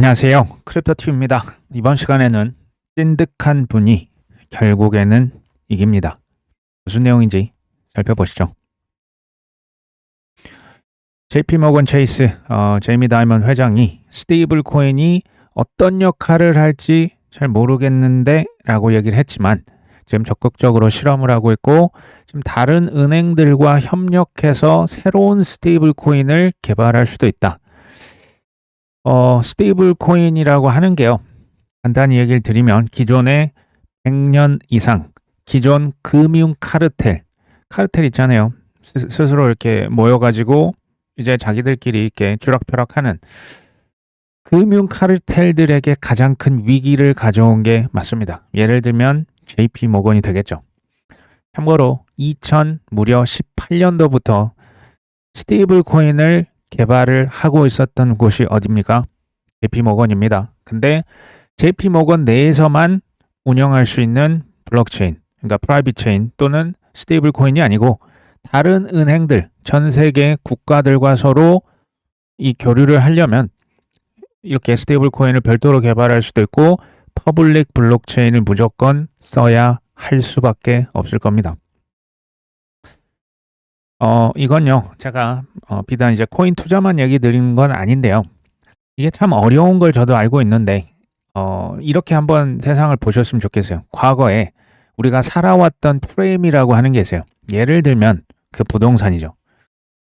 안녕하세요. 크립토튜브입니다. 이번 시간에는 찐득한 분이 결국에는 이깁니다. 무슨 내용인지 살펴보시죠. JP모건 체이스, 제이미 다이먼 회장이 스테이블 코인이 어떤 역할을 할지 잘 모르겠는데 라고 얘기를 했지만 지금 적극적으로 실험을 하고 있고 지금 다른 은행들과 협력해서 새로운 스테이블 코인을 개발할 수도 있다. 스테이블 코인이라고 하는 게요. 간단히 얘기를 드리면 기존의 100년 이상 기존 금융 카르텔 있잖아요. 스스로 이렇게 모여가지고 이제 자기들끼리 이렇게 주락펴락하는 금융 카르텔들에게 가장 큰 위기를 가져온 게 맞습니다. 예를 들면 JP 모건이 되겠죠. 참고로 무려 18년도부터 스테이블 코인을 개발을 하고 있었던 곳이 어디입니까? JP 모건입니다. 근데 JP 모건 내에서만 운영할 수 있는 블록체인, 그러니까 프라이빗 체인 또는 스테이블 코인이 아니고 다른 은행들, 전 세계 국가들과 서로 이 교류를 하려면 이렇게 스테이블 코인을 별도로 개발할 수도 있고 퍼블릭 블록체인을 무조건 써야 할 수밖에 없을 겁니다. 이건요, 제가 비단 이제 코인 투자만 얘기 드린 건 아닌데요. 이게 참 어려운 걸 저도 알고 있는데, 이렇게 한번 세상을 보셨으면 좋겠어요. 과거에 우리가 살아왔던 프레임이라고 하는 게 있어요. 예를 들면 그 부동산이죠.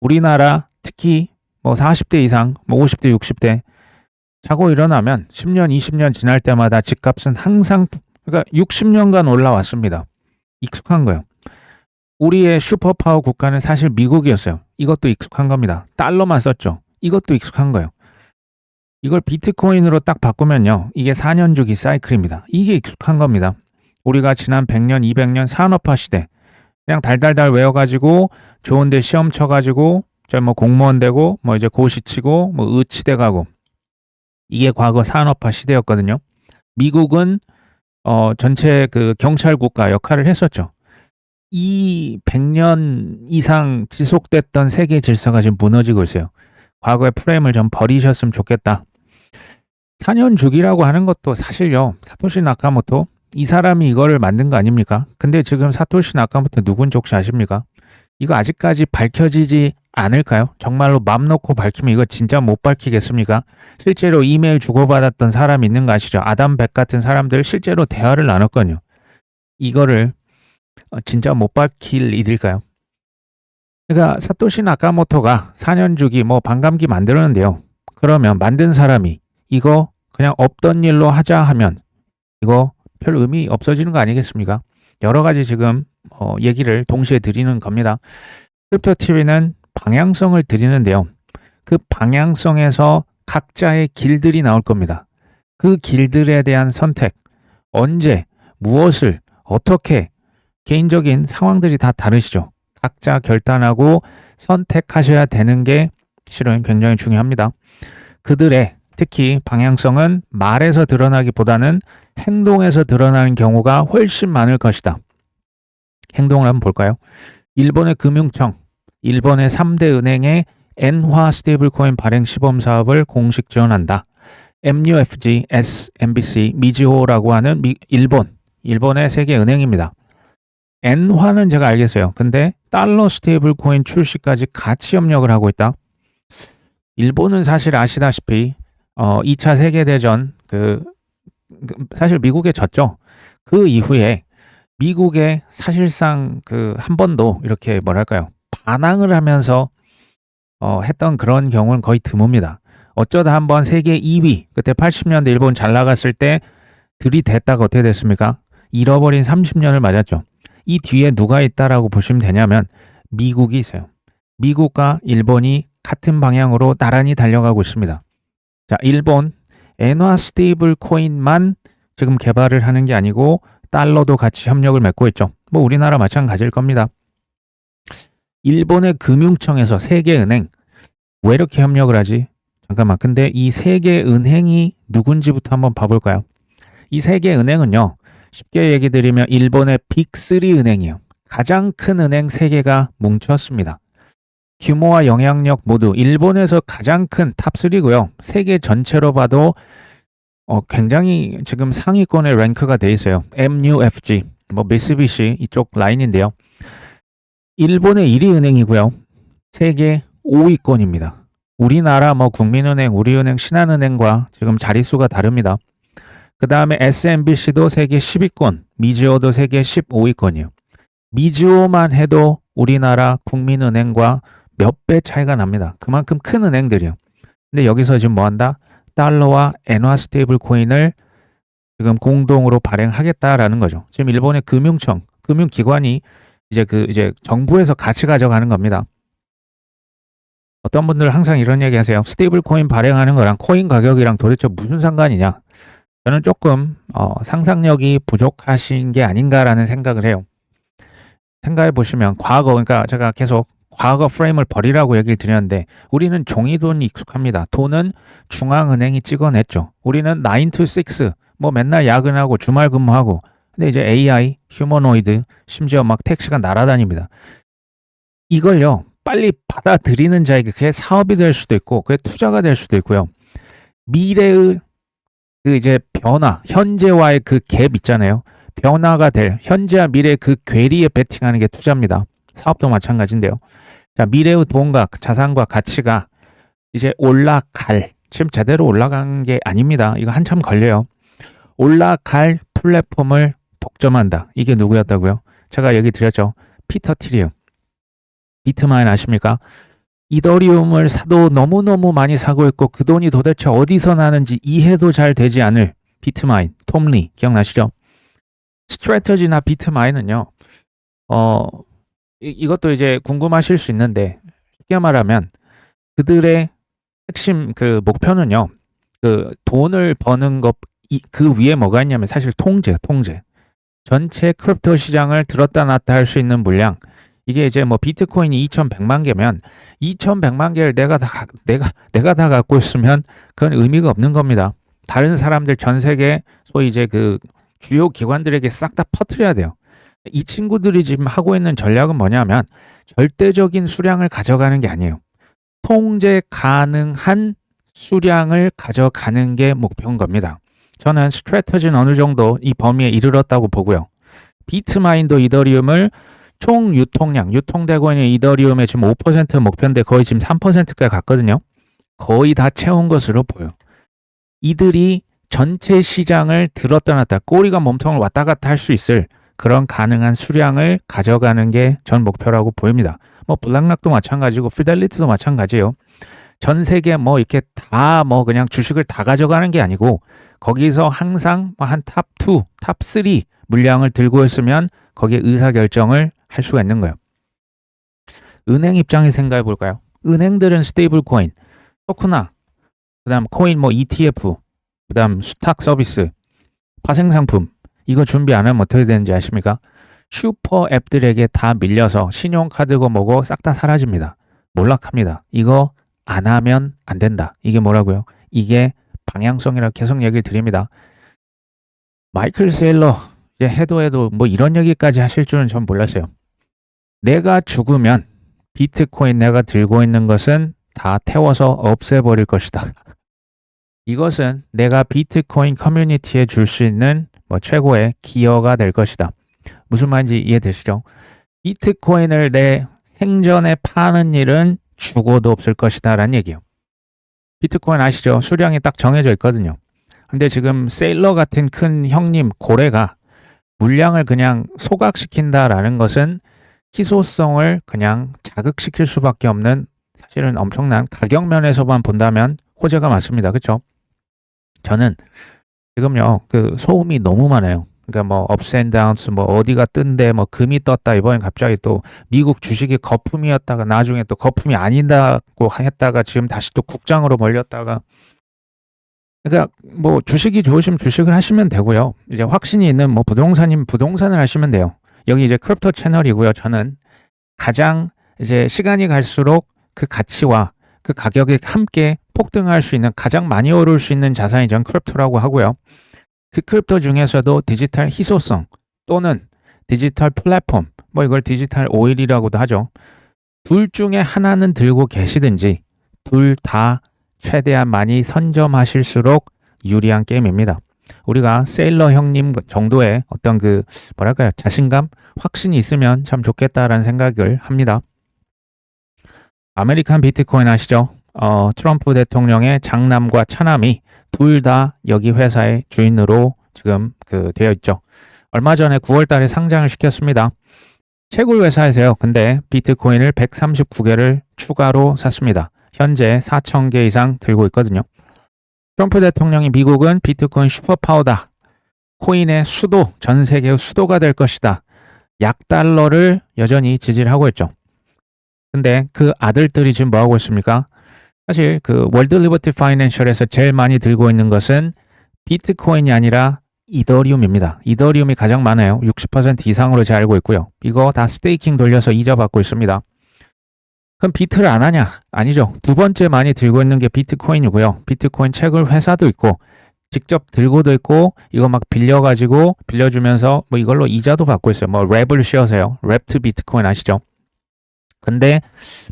우리나라 특히 뭐 40대 이상, 뭐 50대, 60대 자고 일어나면 10년, 20년 지날 때마다 집값은 항상, 그러니까 60년간 올라왔습니다. 익숙한 거예요. 우리의 슈퍼파워 국가는 사실 미국이었어요. 이것도 익숙한 겁니다. 달러만 썼죠. 이것도 익숙한 거예요. 이걸 비트코인으로 딱 바꾸면요. 이게 4년 주기 사이클입니다. 이게 익숙한 겁니다. 우리가 지난 100년, 200년 산업화 시대 그냥 달달달 외워가지고 좋은데 시험 쳐가지고 뭐 공무원 되고 뭐 이제 고시 치고 뭐 의치돼 가고 이게 과거 산업화 시대였거든요. 미국은 전체 그 경찰 국가 역할을 했었죠. 이 100년 이상 지속됐던 세계 질서가 지금 무너지고 있어요. 과거의 프레임을 좀 버리셨으면 좋겠다. 4년 주기라고 하는 것도 사실요. 사토시 나카모토 이 사람이 이거를 만든 거 아닙니까? 근데 지금 사토시 나카모토 누군지 혹시 아십니까? 이거 아직까지 밝혀지지 않을까요? 정말로 맘 놓고 밝히면 이거 진짜 못 밝히겠습니까? 실제로 이메일 주고받았던 사람 있는 거 아시죠? 아담 백 같은 사람들 실제로 대화를 나눴거든요. 이거를 진짜 못 밝힐 일일까요? 그러니까 사토시 나카모토가 4년 주기 뭐 반감기 만들었는데요. 그러면 만든 사람이 이거 그냥 없던 일로 하자 하면 이거 별 의미 없어지는 거 아니겠습니까? 여러 가지 지금 얘기를 동시에 드리는 겁니다. 크립토 TV는 방향성을 드리는데요. 그 방향성에서 각자의 길들이 나올 겁니다. 그 길들에 대한 선택, 언제, 무엇을, 어떻게 개인적인 상황들이 다 다르시죠. 각자 결단하고 선택하셔야 되는 게 실은 굉장히 중요합니다. 그들의 특히 방향성은 말에서 드러나기보다는 행동에서 드러나는 경우가 훨씬 많을 것이다. 행동을 한번 볼까요? 일본의 금융청, 일본의 3대 은행의 엔화 스테이블 코인 발행 시범 사업을 공식 지원한다. MUFG, SMBC, 미즈호라고 하는 일본의 세계 은행입니다. 엔화는 제가 알겠어요. 근데 달러 스테이블 코인 출시까지 같이 협력을 하고 있다. 일본은 사실 아시다시피 2차 세계대전 사실 미국에 졌죠. 그 이후에 미국에 사실상 한 번도 이렇게 뭐랄까요 반항을 하면서 했던 그런 경우는 거의 드뭅니다. 어쩌다 한번 세계 2위 그때 80년대 일본 잘 나갔을 때 들이댔다가 어떻게 됐습니까? 잃어버린 30년을 맞았죠. 이 뒤에 누가 있다라고 보시면 되냐면 미국이 있어요. 미국과 일본이 같은 방향으로 나란히 달려가고 있습니다. 자, 일본 엔화 스테이블 코인만 지금 개발을 하는 게 아니고 달러도 같이 협력을 맺고 있죠. 뭐 우리나라 마찬가지일 겁니다. 일본의 금융청에서 세계은행 왜 이렇게 협력을 하지? 잠깐만. 근데 이 세계은행이 누군지부터 한번 봐볼까요? 이 세계은행은요. 쉽게 얘기 드리면 일본의 빅3 은행이에요. 가장 큰 은행 3개가 뭉쳤습니다. 규모와 영향력 모두 일본에서 가장 큰 탑3고요. 세계 전체로 봐도 굉장히 지금 상위권에 랭크가 돼 있어요. MUFG, 뭐 미쓰비시 이쪽 라인인데요. 일본의 1위 은행이고요. 세계 5위권입니다. 우리나라 뭐 국민은행, 우리은행, 신한은행과 지금 자릿수가 다릅니다. 그 다음에 SMBC도 세계 10위권, 미즈호도 세계 15위권이에요. 미즈호만 해도 우리나라 국민은행과 몇 배 차이가 납니다. 그만큼 큰 은행들이요. 근데 여기서 지금 뭐 한다? 달러와 엔화 스테이블 코인을 지금 공동으로 발행하겠다라는 거죠. 지금 일본의 금융청, 금융기관이 이제 정부에서 같이 가져가는 겁니다. 어떤 분들 항상 이런 얘기 하세요. 스테이블 코인 발행하는 거랑 코인 가격이랑 도대체 무슨 상관이냐? 저는 조금 상상력이 부족하신 게 아닌가라는 생각을 해요. 생각해 보시면 과거, 그러니까 제가 계속 과거 프레임을 버리라고 얘기를 드렸는데 우리는 종이돈이 익숙합니다. 돈은 중앙은행이 찍어냈죠. 우리는 9 to 6, 뭐 맨날 야근하고 주말 근무하고, 근데 이제 AI, 휴머노이드, 심지어 막 택시가 날아다닙니다. 이걸요, 빨리 받아들이는 자에게 그게 사업이 될 수도 있고 그게 투자가 될 수도 있고요. 미래의 그 이제 변화, 현재와의 그 갭 있잖아요. 변화가 될 현재와 미래의 그 괴리에 베팅하는 게 투자입니다. 사업도 마찬가지인데요. 자, 미래의 돈과 자산과 가치가 이제 올라갈, 지금 제대로 올라간 게 아닙니다. 이거 한참 걸려요. 올라갈 플랫폼을 독점한다. 이게 누구였다고요? 제가 얘기 드렸죠. 피터 틸이요. 비트마인 아십니까? 이더리움을 사도 너무너무 많이 사고 있고 그 돈이 도대체 어디서 나는지 이해도 잘 되지 않을 비트마인, 톰리 기억나시죠? 스트래터지나 비트마인은요. 이것도 이제 궁금하실 수 있는데 쉽게 말하면 그들의 핵심 그 목표는요. 그 돈을 버는 것 그 위에 뭐가 있냐면 사실 통제. 전체 크립토 시장을 들었다 놨다 할 수 있는 물량. 이게 이제 뭐 비트코인이 2,100만 개면 2,100만 개를 내가 다 갖고 있으면 그건 의미가 없는 겁니다. 다른 사람들 전 세계 소위 이제 그 주요 기관들에게 싹 다 퍼뜨려야 돼요. 이 친구들이 지금 하고 있는 전략은 뭐냐면 절대적인 수량을 가져가는 게 아니에요. 통제 가능한 수량을 가져가는 게 목표인 겁니다. 저는 스트래터지는 어느 정도 이 범위에 이르렀다고 보고요. 비트마인도 이더리움을 총 유통량, 유통되고 있는 이더리움의 지금 5% 목표인데 거의 지금 3%까지 갔거든요. 거의 다 채운 것으로 보여. 이들이 전체 시장을 들었다 놨다 꼬리가 몸통을 왔다 갔다 할 수 있을 그런 가능한 수량을 가져가는 게 전 목표라고 보입니다. 뭐 블랙락도 마찬가지고 피델리티도 마찬가지예요. 전 세계 뭐 이렇게 다 뭐 그냥 주식을 다 가져가는 게 아니고 거기서 항상 한 탑 2, 탑 3 물량을 들고 있으면 거기에 의사결정을 할 수가 있는 거예요. 은행 입장에 생각해 볼까요? 은행들은 스테이블 코인, 토크나, 그다음 코인 뭐 ETF, 그다음 수탁 서비스, 파생 상품 이거 준비 안 하면 어떻게 되는지 아십니까? 슈퍼 앱들에게 다 밀려서 신용카드고 뭐고 싹 다 사라집니다. 몰락합니다. 이거 안 하면 안 된다. 이게 뭐라고요? 이게 방향성이라 계속 얘기를 드립니다. 마이클 세일러 이제 해도 뭐 이런 얘기까지 하실 줄은 전 몰랐어요. 내가 죽으면 비트코인 내가 들고 있는 것은 다 태워서 없애버릴 것이다. 이것은 내가 비트코인 커뮤니티에 줄 수 있는 뭐 최고의 기여가 될 것이다. 무슨 말인지 이해되시죠? 비트코인을 내 생전에 파는 일은 죽어도 없을 것이다 라는 얘기예요. 비트코인 아시죠? 수량이 딱 정해져 있거든요. 근데 지금 세일러 같은 큰 형님 고래가 물량을 그냥 소각시킨다라는 것은 희소성을 그냥 자극시킬 수밖에 없는 사실은 엄청난 가격 면에서만 본다면 호재가 많습니다. 그렇죠? 저는 지금요 그 소음이 너무 많아요. 그러니까 뭐 업스 앤 다운스 뭐 어디가 뜬데 뭐 금이 떴다 이번엔 갑자기 또 미국 주식이 거품이었다가 나중에 또 거품이 아니다고 했다가 지금 다시 또 국장으로 몰렸다가 그러니까 뭐 주식이 좋으시면 주식을 하시면 되고요. 이제 확신이 있는 뭐 부동산이면 부동산을 하시면 돼요. 여기 이제 크립토 채널이고요. 저는 가장 이제 시간이 갈수록 그 가치와 그 가격이 함께 폭등할 수 있는 가장 많이 오를 수 있는 자산이 전 크립토라고 하고요. 그 크립토 중에서도 디지털 희소성 또는 디지털 플랫폼 뭐 이걸 디지털 오일이라고도 하죠. 둘 중에 하나는 들고 계시든지 둘 다 최대한 많이 선점하실수록 유리한 게임입니다. 우리가 세일러 형님 정도의 어떤 그 뭐랄까요, 자신감, 확신이 있으면 참 좋겠다라는 생각을 합니다. 아메리칸 비트코인 아시죠? 트럼프 대통령의 장남과 차남이 둘 다 여기 회사의 주인으로 지금 되어 있죠. 얼마 전에 9월 달에 상장을 시켰습니다. 채굴 회사에서요. 근데 비트코인을 139개를 추가로 샀습니다. 현재 4,000개 이상 들고 있거든요. 트럼프 대통령이 미국은 비트코인 슈퍼파워다. 코인의 수도, 전 세계의 수도가 될 것이다. 약달러를 여전히 지지를 하고 있죠. 근데 그 아들들이 지금 뭐 하고 있습니까? 사실 그 월드 리버티 파이낸셜에서 제일 많이 들고 있는 것은 비트코인이 아니라 이더리움입니다. 이더리움이 가장 많아요. 60% 이상으로 제가 알고 있고요. 이거 다 스테이킹 돌려서 이자 받고 있습니다. 그럼 비트를 안 하냐? 아니죠. 두 번째 많이 들고 있는 게 비트코인이고요. 비트코인 채굴 회사도 있고 직접 들고도 있고 이거 막 빌려주면서 뭐 이걸로 이자도 받고 있어요. 뭐 랩을 씌워서요. 랩트 비트코인 아시죠? 근데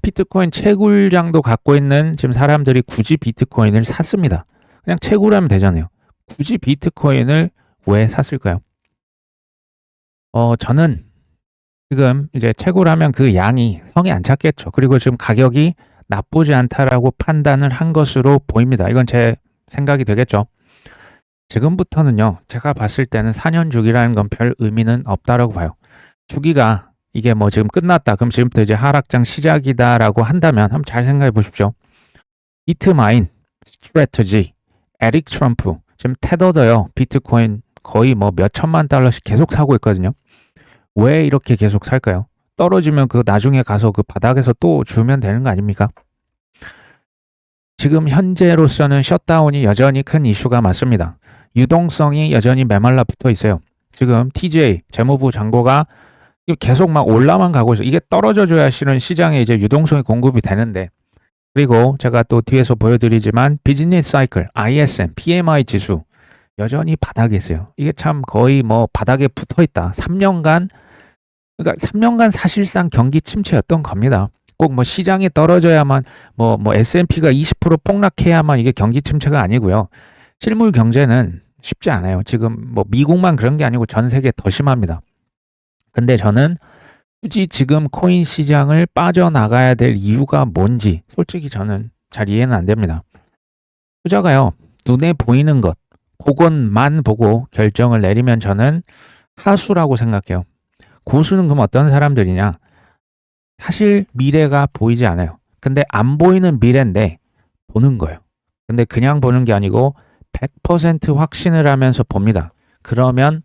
비트코인 채굴장도 갖고 있는 지금 사람들이 굳이 비트코인을 샀습니다. 그냥 채굴하면 되잖아요. 굳이 비트코인을 왜 샀을까요? 저는 지금 이제 채굴하면 그 양이 성에 안 찼겠죠. 그리고 지금 가격이 나쁘지 않다라고 판단을 한 것으로 보입니다. 이건 제 생각이 되겠죠. 지금부터는요, 제가 봤을 때는 4년 주기라는 건 별 의미는 없다라고 봐요. 주기가 이게 뭐 지금 끝났다. 그럼 지금부터 이제 하락장 시작이다라고 한다면 한번 잘 생각해 보십시오. 비트마인, 스트래터지, 에릭 트럼프, 지금 테더도요, 비트코인 거의 뭐 몇 천만 달러씩 계속 사고 있거든요. 왜 이렇게 계속 살까요? 떨어지면 그 나중에 가서 그 바닥에서 또 주면 되는 거 아닙니까? 지금 현재로서는 셧다운이 여전히 큰 이슈가 맞습니다. 유동성이 여전히 메말라 붙어 있어요. 지금 TJ 재무부 장고가 계속 막 올라만 가고 있어요. 이게 떨어져 줘야 실은 시장에 이제 유동성이 공급이 되는데, 그리고 제가 또 뒤에서 보여드리지만 비즈니스 사이클, ISM, PMI 지수 여전히 바닥에 있어요. 이게 참 거의 뭐 바닥에 붙어 있다. 3년간, 그러니까 3년간 사실상 경기 침체였던 겁니다. 꼭 뭐 시장이 떨어져야만 뭐 S&P가 20% 폭락해야만 이게 경기 침체가 아니고요. 실물 경제는 쉽지 않아요. 지금 뭐 미국만 그런 게 아니고 전 세계 더 심합니다. 근데 저는 굳이 지금 코인 시장을 빠져나가야 될 이유가 뭔지 솔직히 저는 잘 이해는 안 됩니다. 투자가요, 눈에 보이는 것, 그것만 보고 결정을 내리면 저는 하수라고 생각해요. 고수는 그럼 어떤 사람들이냐? 사실 미래가 보이지 않아요. 근데 안 보이는 미래인데 보는 거예요. 근데 그냥 보는 게 아니고 100% 확신을 하면서 봅니다. 그러면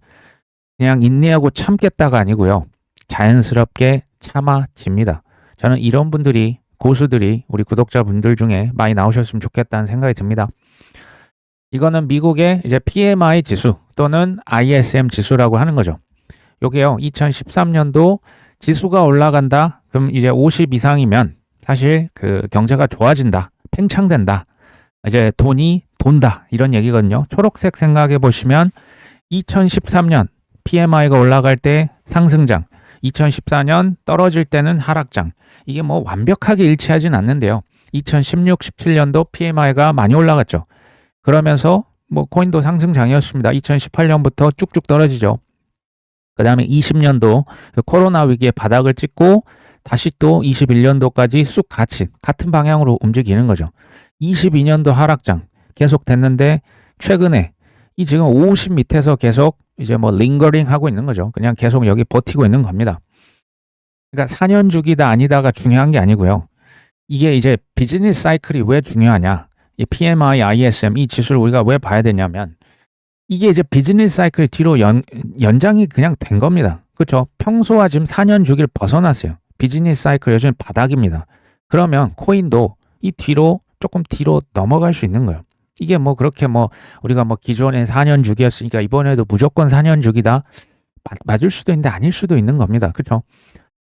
그냥 인내하고 참겠다가 아니고요. 자연스럽게 참아집니다. 저는 이런 분들이, 고수들이 우리 구독자분들 중에 많이 나오셨으면 좋겠다는 생각이 듭니다. 이거는 미국의 이제 PMI 지수 또는 ISM 지수라고 하는 거죠. 요게요, 2013년도 지수가 올라간다. 그럼 이제 50 이상이면 사실 그 경제가 좋아진다. 팽창된다. 이제 돈이 돈다. 이런 얘기거든요. 초록색 생각해 보시면 2013년 PMI가 올라갈 때 상승장, 2014년 떨어질 때는 하락장. 이게 뭐 완벽하게 일치하진 않는데요. 2016, 17년도 PMI가 많이 올라갔죠. 그러면서 뭐 코인도 상승장이었습니다. 2018년부터 쭉쭉 떨어지죠. 그 다음에 20년도 코로나 위기의 바닥을 찍고 다시 또 21년도까지 쑥 같은 방향으로 움직이는 거죠. 22년도 하락장 계속 됐는데 최근에 이 지금 50 밑에서 계속 이제 뭐 링거링 하고 있는 거죠. 그냥 계속 여기 버티고 있는 겁니다. 그러니까 4년 주기다 아니다가 중요한 게 아니고요. 이게 이제 비즈니스 사이클이 왜 중요하냐? 이 PMI, ISM 이 지수를 우리가 왜 봐야 되냐면 이게 이제 비즈니스 사이클 뒤로 연장이 그냥 된 겁니다. 그렇죠? 평소와 지금 4년 주기를 벗어났어요. 비즈니스 사이클 여전히 바닥입니다. 그러면 코인도 이 뒤로 조금 뒤로 넘어갈 수 있는 거예요. 이게 뭐 그렇게 뭐 우리가 뭐 기존에 4년 주기였으니까 이번에도 무조건 4년 주기다 맞을 수도 있는데 아닐 수도 있는 겁니다. 그렇죠?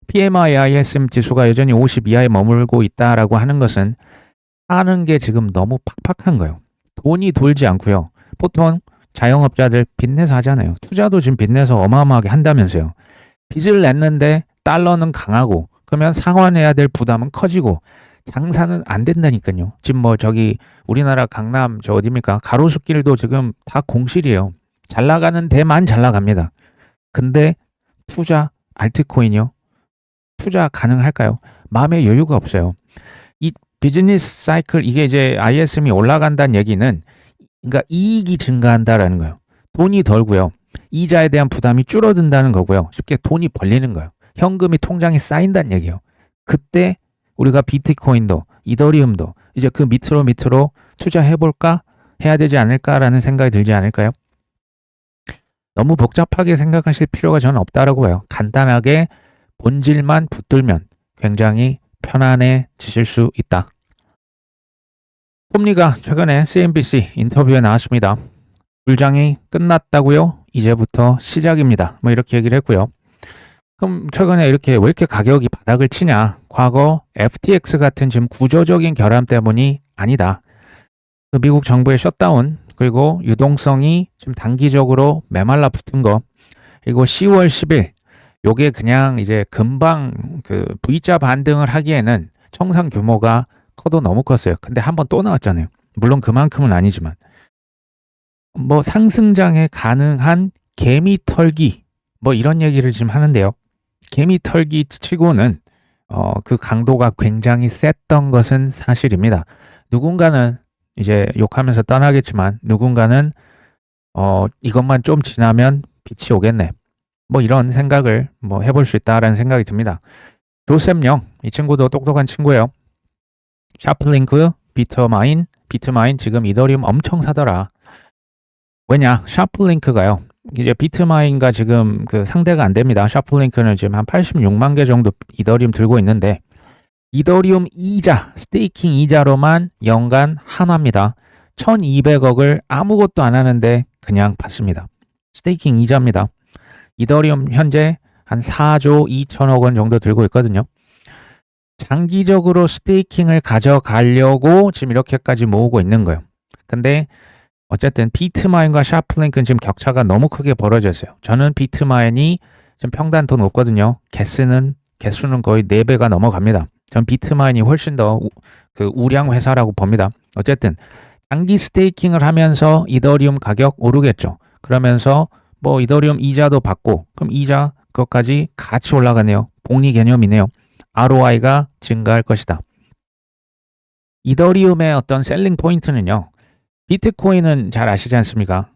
PMI, ISM 지수가 여전히 50 이하에 머물고 있다라고 하는 것은 하는 게 지금 너무 팍팍한 거예요. 돈이 돌지 않고요. 보통 자영업자들 빚내서 하잖아요. 투자도 지금 빚내서 어마어마하게 한다면서요. 빚을 냈는데 달러는 강하고 그러면 상환해야 될 부담은 커지고 장사는 안 된다니까요. 지금 뭐 저기 우리나라 강남 저 어디입니까? 가로수길도 지금 다 공실이에요. 잘 나가는 데만 잘 나갑니다. 근데 투자 알트코인이요? 투자 가능할까요? 마음의 여유가 없어요. 이 비즈니스 사이클 이게 이제 ISM이 올라간다는 얘기는 그러니까 이익이 증가한다라는 거예요. 돈이 덜고요. 이자에 대한 부담이 줄어든다는 거고요. 쉽게 돈이 벌리는 거예요. 현금이 통장에 쌓인다는 얘기예요. 그때 우리가 비트코인도 이더리움도 이제 그 밑으로 투자해볼까 해야 되지 않을까라는 생각이 들지 않을까요? 너무 복잡하게 생각하실 필요가 저는 없다라고 봐요. 간단하게 본질만 붙들면 굉장히 편안해지실 수 있다. 폼리가 최근에 CNBC 인터뷰에 나왔습니다. 불장이 끝났다고요? 이제부터 시작입니다. 뭐 이렇게 얘기를 했고요. 그럼 최근에 이렇게 왜 이렇게 가격이 바닥을 치냐? 과거 FTX 같은 지금 구조적인 결함 때문이 아니다. 그 미국 정부의 셧다운 그리고 유동성이 지금 단기적으로 메말라 붙은 거 그리고 10월 10일 요게 그냥 이제 금방 그 V자 반등을 하기에는 청산 규모가 커도 너무 컸어요. 근데 한번 또 나왔잖아요. 물론 그만큼은 아니지만 뭐 상승장에 가능한 개미 털기 뭐 이런 얘기를 지금 하는데요. 개미 털기 치고는 그 강도가 굉장히 셌던 것은 사실입니다. 누군가는 이제 욕하면서 떠나겠지만 누군가는 이것만 좀 지나면 빛이 오겠네. 뭐 이런 생각을 뭐 해볼 수 있다라는 생각이 듭니다. 조셉 영, 이 친구도 똑똑한 친구예요. 샤플링크, 비트마인 지금 이더리움 엄청 사더라. 왜냐? 샤플링크가요. 이제 비트마인과 지금 그 상대가 안 됩니다. 샤플링크는 지금 한 86만 개 정도 이더리움 들고 있는데 이더리움 이자, 스테이킹 이자로만 연간 한화입니다. 1200억을 아무것도 안 하는데 그냥 받습니다. 스테이킹 이자입니다. 이더리움 현재 한 4조 2천억 원 정도 들고 있거든요. 장기적으로 스테이킹을 가져가려고 지금 이렇게까지 모으고 있는 거예요. 근데 어쨌든 비트마인과 샤플링크는 지금 격차가 너무 크게 벌어졌어요. 저는 비트마인이 지금 평단 더 높거든요. 개수는 거의 4배가 넘어갑니다. 전 비트마인이 훨씬 더 그 우량 회사라고 봅니다. 어쨌든 장기 스테이킹을 하면서 이더리움 가격 오르겠죠. 그러면서 뭐 이더리움 이자도 받고 그럼 이자 그것까지 같이 올라가네요. 복리 개념이네요. ROI가 증가할 것이다. 이더리움의 어떤 셀링 포인트는요. 비트코인은 잘 아시지 않습니까?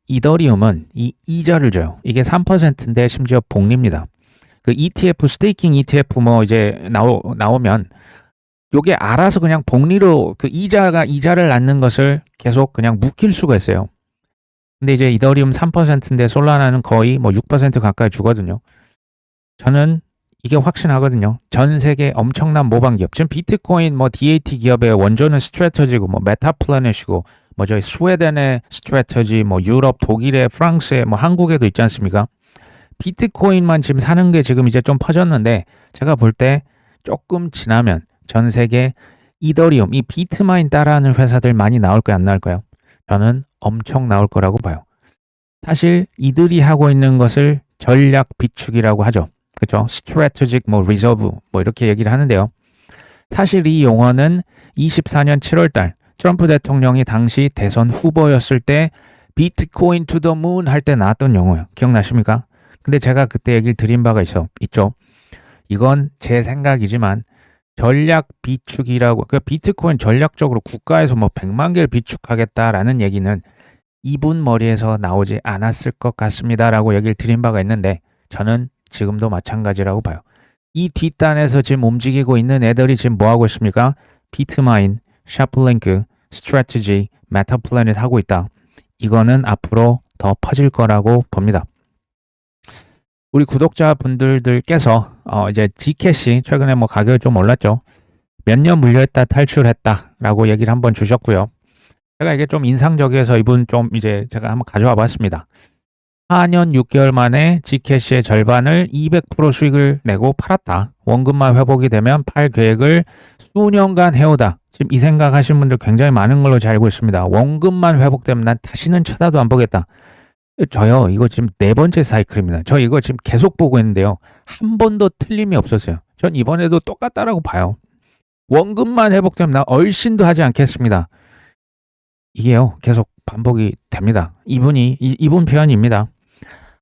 이더리움은 이 이자를 줘요. 이게 3%인데 심지어 복리입니다. 그 ETF 스테이킹 ETF 뭐 이제 나오면 요게 알아서 그냥 복리로 그 이자를 낳는 것을 계속 그냥 묵힐 수가 있어요. 근데 이제 이더리움 3%인데 솔라나는 거의 뭐 6% 가까이 주거든요. 저는 이게 확신하거든요. 전 세계 엄청난 모방 기업. 지금 비트코인 뭐 DAT 기업의 원조는 스트래터지고 뭐 메타플래닛이고 뭐 저희 스웨덴의 스트래터지 뭐 유럽, 독일의 프랑스의 뭐 한국에도 있지 않습니까? 비트코인만 지금 사는 게 지금 이제 좀 퍼졌는데 제가 볼 때 조금 지나면 전 세계 이더리움, 이 비트마인 따라하는 회사들 많이 나올까요? 안 나올까요? 저는 엄청 나올 거라고 봐요. 사실 이들이 하고 있는 것을 전략 비축이라고 하죠. 그렇죠? strategic 뭐 reserve 뭐 이렇게 얘기를 하는데요. 사실 이 용어는 24년 7월 달 트럼프 대통령이 당시 대선 후보였을 때 비트코인 투 더 문 할 때 나왔던 용어예요. 기억나십니까? 근데 제가 그때 얘기를 드린 바가 있죠. 이건 제 생각이지만 전략 비축이라고 그 비트코인 전략적으로 국가에서 뭐 100만 개를 비축하겠다라는 얘기는 이분 머리에서 나오지 않았을 것 같습니다라고 얘기를 드린 바가 있는데 저는 지금도 마찬가지라고 봐요. 이 뒷단에서 지금 움직이고 있는 애들이 지금 뭐 하고 있습니까? 비트마인, 샤플링크, 스트래티지, 메타플래닛 하고 있다. 이거는 앞으로 더 퍼질 거라고 봅니다. 우리 구독자분들께서 이제 G캐시 최근에 뭐 가격이 좀 올랐죠. 몇 년 물려있다 탈출했다라고 얘기를 한번 주셨고요. 제가 이게 좀 인상적이어서 이분 좀 이제 제가 한번 가져와 봤습니다. 4년 6개월 만에 G캐시의 절반을 200% 수익을 내고 팔았다. 원금만 회복이 되면 팔 계획을 수년간 해오다. 지금 이 생각하시는 분들 굉장히 많은 걸로 잘 알고 있습니다. 원금만 회복되면 난 다시는 쳐다도 안 보겠다. 저요 이거 지금 4번째 사이클입니다. 저 이거 지금 계속 보고 있는데요. 한 번도 틀림이 없었어요. 전 이번에도 똑같다라고 봐요. 원금만 회복되면 나 얼씬도 하지 않겠습니다. 이게요, 계속 반복이 됩니다. 이분 표현입니다.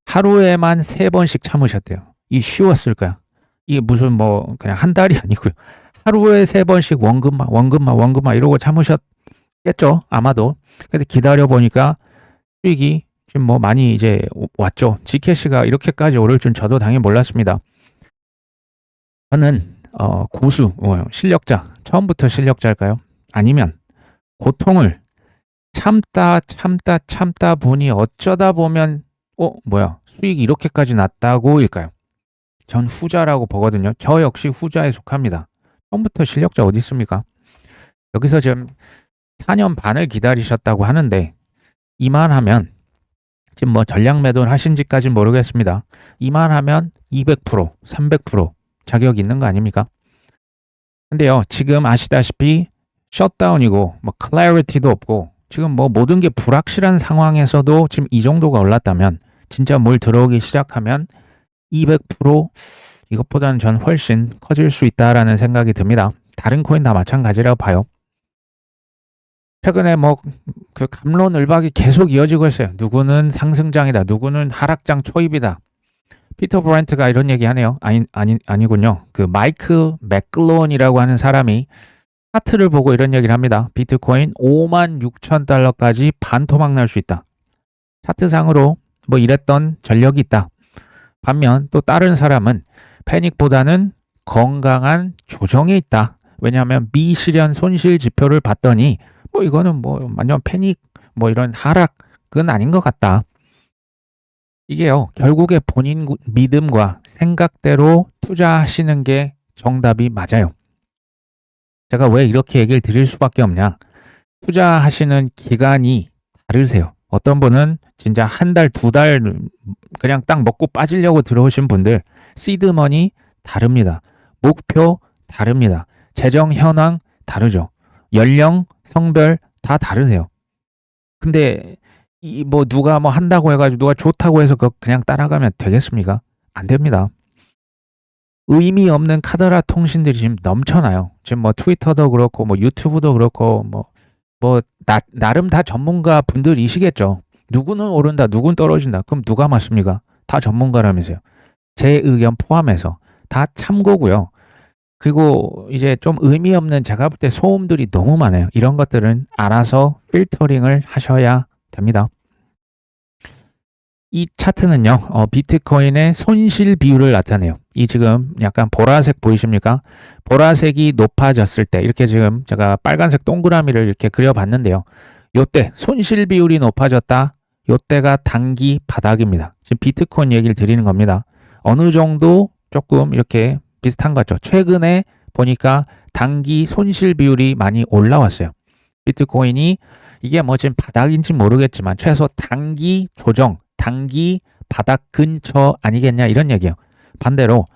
하루에만 3번씩 참으셨대요. 이 쉬웠을까요? 이게 무슨 뭐 그냥 한 달이 아니고요. 하루에 3번씩 원금만 이러고 참으셨겠죠, 아마도. 근데 기다려 보니까 수익이 지금 뭐 많이 이제 왔죠. 지캐시가 이렇게까지 오를 줄 저도 당연히 몰랐습니다. 저는 고수, 실력자, 처음부터 실력자일까요? 아니면 고통을 참다 보니 어쩌다 보면 수익이 이렇게까지 났다고일까요? 전 후자라고 보거든요. 저 역시 후자에 속합니다. 처음부터 실력자 어디 있습니까? 여기서 지금 4년 반을 기다리셨다고 하는데 이만하면 지금 뭐 전략 매도를 하신지까지는 모르겠습니다. 이만하면 200%, 300% 자격 있는 거 아닙니까? 근데요, 지금 아시다시피 셧다운이고 뭐 클래리티도 없고 지금 뭐 모든 게 불확실한 상황에서도 지금 이 정도가 올랐다면 진짜 뭘 들어오기 시작하면 200% 이것보다는 전 훨씬 커질 수 있다라는 생각이 듭니다. 다른 코인 다 마찬가지라고 봐요. 최근에 뭐 그 갑론을박이 계속 이어지고 있어요. 누구는 상승장이다. 누구는 하락장 초입이다. 피터 브랜트가 이런 얘기 하네요. 아니군요. 그 마이크 맥글론이라고 하는 사람이 차트를 보고 이런 얘기를 합니다. 비트코인 56,000달러까지 반토막 날 수 있다. 차트상으로 뭐 이랬던 전력이 있다. 반면 또 다른 사람은 패닉보다는 건강한 조정에 있다. 왜냐하면 미실현 손실 지표를 봤더니 뭐 이거는 뭐 완전 패닉 뭐 이런 하락은 아닌 것 같다. 이게요, 결국에 본인 믿음과 생각대로 투자하시는 게 정답이 맞아요. 제가 왜 이렇게 얘기를 드릴 수밖에 없냐? 투자하시는 기간이 다르세요. 어떤 분은 진짜 한 달, 2달 그냥 딱 먹고 빠지려고 들어오신 분들 시드머니 다릅니다. 목표 다릅니다. 재정 현황 다르죠. 연령, 성별 다 다르세요. 근데 뭐 누가 뭐 한다고 해가지고 누가 좋다고 해서 그냥 따라가면 되겠습니까? 안 됩니다. 의미 없는 카더라 통신들이 지금 넘쳐나요. 지금 뭐 트위터도 그렇고 뭐 유튜브도 그렇고 나름 다 전문가 분들이시겠죠. 누구는 오른다, 누구는 떨어진다. 그럼 누가 맞습니까? 다 전문가라면서요. 제 의견 포함해서 다 참고고요. 그리고 이제 좀 의미 없는 제가 볼 때 소음들이 너무 많아요. 이런 것들은 알아서 필터링을 하셔야 됩니다. 이 차트는요, 비트코인의 손실 비율을 나타내요. 이 지금 약간 보라색 보이십니까? 보라색이 높아졌을 때, 이렇게 지금 제가 빨간색 동그라미를 이렇게 그려봤는데요. 요때 손실 비율이 높아졌다. 요때가 단기 바닥입니다. 지금 비트코인 얘기를 드리는 겁니다. 어느 정도 조금 이렇게 비슷한 것 같죠. 최근에 보니까 단기 손실 비율이 많이 올라왔어요. 비트코인이 이게 뭐 지금 바닥인지 모르겠지만 최소 단기 조정, 단기 바닥 근처 아니겠냐 이런 얘기예요. 반대로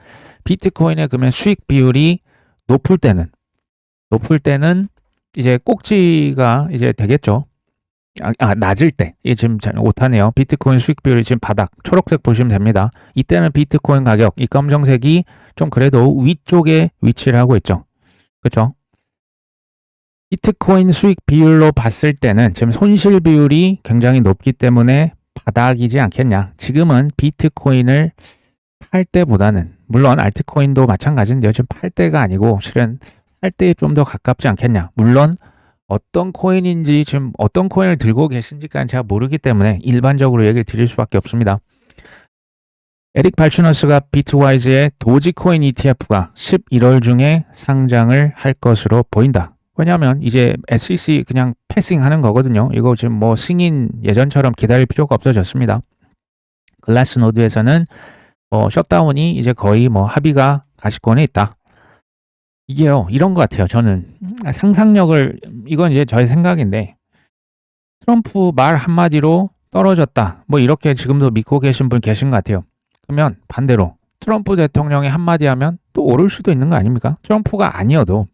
비트코인의 그러면 수익 비율이 높을 때는 이제 꼭지가 이제 되겠죠. 낮을 때. 이게 지금 잘 못하네요. 비트코인 수익 비율이 지금 바닥 초록색 보시면 됩니다. 이때는 비트코인 가격 이 검정색이 좀 그래도 위쪽에 위치를 하고 있죠. 그렇죠? 비트코인 수익 비율로 봤을 때는 지금 손실 비율이 굉장히 높기 때문에 바닥이지 않겠냐. 지금은 비트코인을 팔 때보다는 물론 알트코인도 마찬가지인데요. 지금 팔 때가 아니고 실은 살 때에 좀 더 가깝지 않겠냐. 물론 어떤 코인인지 지금 어떤 코인을 들고 계신지까지는 제가 모르기 때문에 일반적으로 얘기를 드릴 수밖에 없습니다. 에릭 발추너스가 비트와이즈의 도지코인 ETF가 11월 중에 상장을 할 것으로 보인다. 왜냐하면 이제 SEC 그냥 패싱하는 거거든요. 이거 지금 뭐 승인 예전처럼 기다릴 필요가 없어졌습니다. 글라스노드에서는 셧다운이 이제 거의 뭐 합의가 가시권에 있다. 이게요, 이런 것 같아요. 저는 상상력을, 이건 이제 저의 생각인데 트럼프 말 한마디로 떨어졌다. 뭐 이렇게 지금도 믿고 계신 분 계신 것 같아요. 그러면 반대로 트럼프 대통령이 한마디 하면 또 오를 수도 있는 거 아닙니까? 트럼프가 아니어도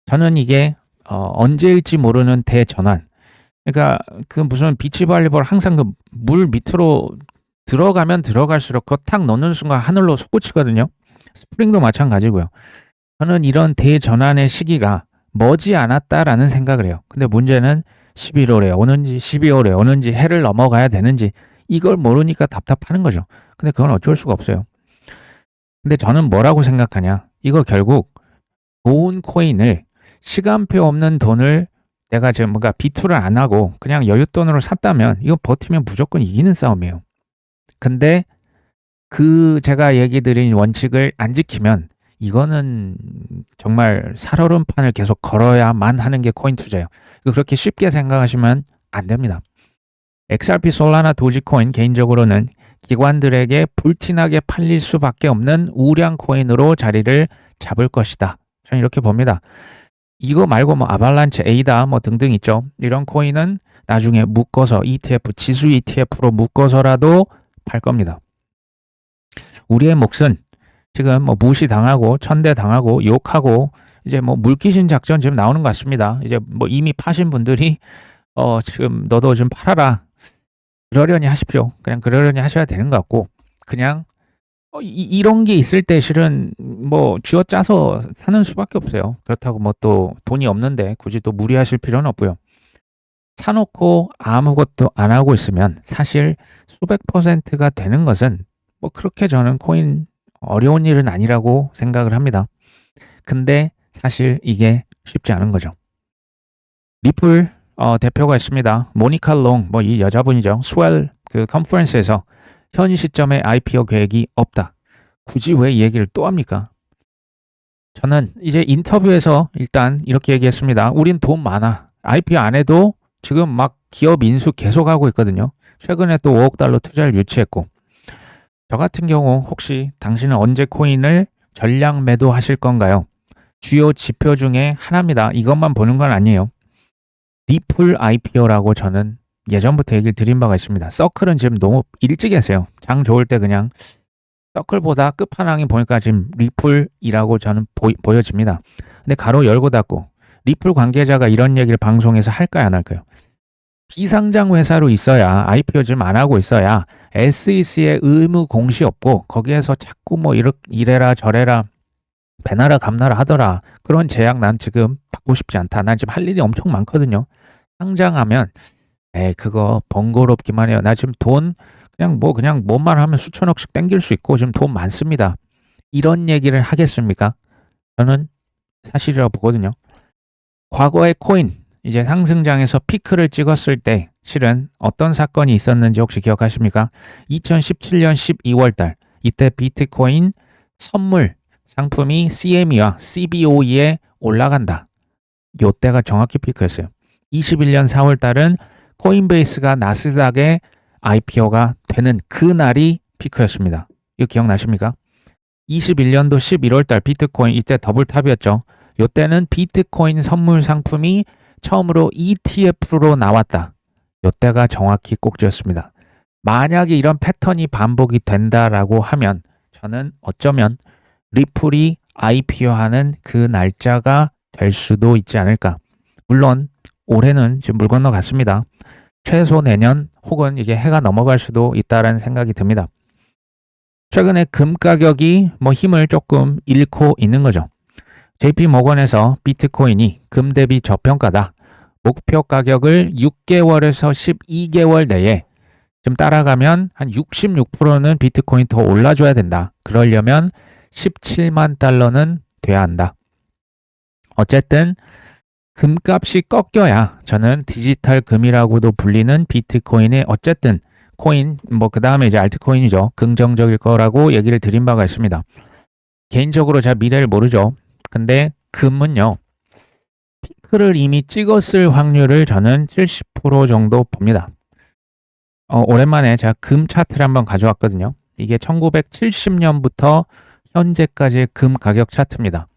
저는 이게 언제일지 모르는 대전환. 그러니까 그 무슨 비치발리볼 항상 그 물 밑으로 들어가면 들어갈수록 그거 탁 넣는 순간 하늘로 솟구치거든요. 스프링도 마찬가지고요. 저는 이런 대전환의 시기가 머지 않았다라는 생각을 해요. 근데 문제는 11월에 오는지 12월에 오는지 해를 넘어가야 되는지 이걸 모르니까 답답하는 거죠. 근데 그건 어쩔 수가 없어요. 근데 저는 뭐라고 생각하냐? 이거 결국 좋은 코인을 시간표 없는 돈을 내가 지금 뭔가 비투를 안 하고 그냥 여윳돈으로 샀다면 이거 버티면 무조건 이기는 싸움이에요. 근데 그 제가 얘기 드린 원칙을 안 지키면 이거는 정말 살얼음판을 계속 걸어야만 하는 게 코인 투자예요. 그렇게 쉽게 생각하시면 안 됩니다. XRP 솔라나 도지코인 개인적으로는 기관들에게 불티나게 팔릴 수밖에 없는 우량 코인으로 자리를 잡을 것이다. 저는 이렇게 봅니다. 이거 말고 뭐 아발란체, 에이다 뭐 등등 있죠. 이런 코인은 나중에 묶어서 ETF, 지수 ETF로 묶어서라도 팔 겁니다. 우리의 몫은 지금 뭐 무시당하고 천대당하고 욕하고 이제 뭐 물귀신 작전 지금 나오는 것 같습니다. 이제 뭐 이미 파신 분들이 지금 너도 좀 팔아라. 그러려니 하십시오. 그냥 그러려니 하셔야 되는 것 같고 그냥 이런 게 있을 때 실은 뭐 쥐어짜서 사는 수밖에 없어요. 그렇다고 뭐 또 돈이 없는데 굳이 또 무리하실 필요는 없고요. 사놓고 아무것도 안 하고 있으면 사실 수백 %가 되는 것은 뭐 그렇게 저는 코인 어려운 일은 아니라고 생각을 합니다. 근데 사실 이게 쉽지 않은 거죠. 리플 대표가 있습니다. 모니카 롱 뭐 이 여자분이죠. 스웰 그 컨퍼런스에서 현 시점에 IPO 계획이 없다. 굳이 왜 이 얘기를 또 합니까? 저는 이제 인터뷰에서 일단 이렇게 얘기했습니다. 우린 돈 많아. IPO 안 해도 지금 막 기업 인수 계속하고 있거든요. 최근에 또 5억 달러 투자를 유치했고 저 같은 경우 혹시 당신은 언제 코인을 전량 매도하실 건가요? 주요 지표 중에 하나입니다. 이것만 보는 건 아니에요. 리플 IPO라고 저는 예전부터 얘기를 드린 바가 있습니다. 서클은 지금 너무 일찍 했어요. 장 좋을 때 그냥 서클보다 끝판왕이 보니까 지금 리플이라고 저는 보여집니다. 근데 가로 열고 닫고 리플 관계자가 이런 얘기를 방송에서 할까요 안 할까요? 비상장 회사로 있어야 IPO 지금 안 하고 있어야 SEC의 의무 공시 없고 거기에서 자꾸 뭐 이래라 저래라 배나라 감나라 하더라. 그런 제약 난 지금 받고 싶지 않다. 난 지금 할 일이 엄청 많거든요. 상장하면 그거 번거롭기만 해요. 나 지금 돈 그냥 뭐만 하면 수천억씩 땡길 수 있고 지금 돈 많습니다. 이런 얘기를 하겠습니까? 저는 사실이라고 보거든요. 과거의 코인 이제 상승장에서 피크를 찍었을 때 실은 어떤 사건이 있었는지 혹시 기억하십니까? 2017년 12월 달 이때 비트코인 선물 상품이 CME와 CBOE에 올라간다. 요때가 정확히 피크였어요. 21년 4월 달은 코인베이스가 나스닥에 IPO가 되는 그날이 피크였습니다. 이거 기억나십니까? 21년도 11월 달 비트코인 이때 더블탑이었죠. 요때는 비트코인 선물 상품이 처음으로 ETF로 나왔다. 요때가 정확히 꼭지였습니다. 만약에 이런 패턴이 반복이 된다라고 하면 저는 어쩌면 리플이 IPO하는 그 날짜가 될 수도 있지 않을까. 물론 올해는 지금 물 건너갔습니다. 최소 내년 혹은 이게 해가 넘어갈 수도 있다라는 생각이 듭니다. 최근에 금 가격이 뭐 힘을 조금 잃고 있는 거죠. JP모건에서 비트코인이 금 대비 저평가다. 목표 가격을 6개월에서 12개월 내에 좀 따라가면 한 66%는 비트코인 더 올라줘야 된다. 그러려면 17만 달러는 돼야 한다. 어쨌든 금값이 꺾여야 저는 디지털 금이라고도 불리는 비트코인의 어쨌든 코인 뭐 그 다음에 이제 알트코인이죠. 긍정적일 거라고 얘기를 드린 바가 있습니다. 개인적으로 제가 미래를 모르죠. 근데 금은요. 피크를 이미 찍었을 확률을 저는 70% 정도 봅니다. 오랜만에 제가 금 차트를 한번 가져왔거든요. 이게 1970년부터 현재까지의 금 가격 차트입니다.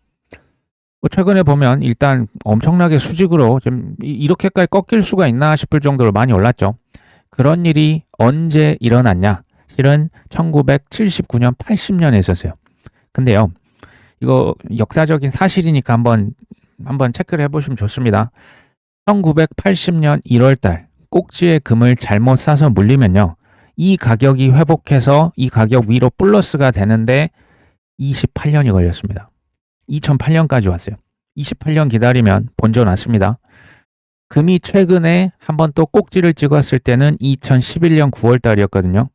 최근에 보면 일단 엄청나게 수직으로 좀 이렇게까지 꺾일 수가 있나 싶을 정도로 많이 올랐죠. 그런 일이 언제 일어났냐? 실은 1979년, 80년에 있었어요. 근데요, 이거 역사적인 사실이니까 한번 체크를 해보시면 좋습니다. 1980년 1월달 꼭지의 금을 잘못 사서 물리면요, 이 가격이 회복해서 이 가격 위로 플러스가 되는데 28년이 걸렸습니다. 2008년까지 왔어요. 28년 기다리면 본전 왔습니다. 금이 최근에 한번 또 꼭지를 찍었을 때는 2011년 9월 달이었거든요.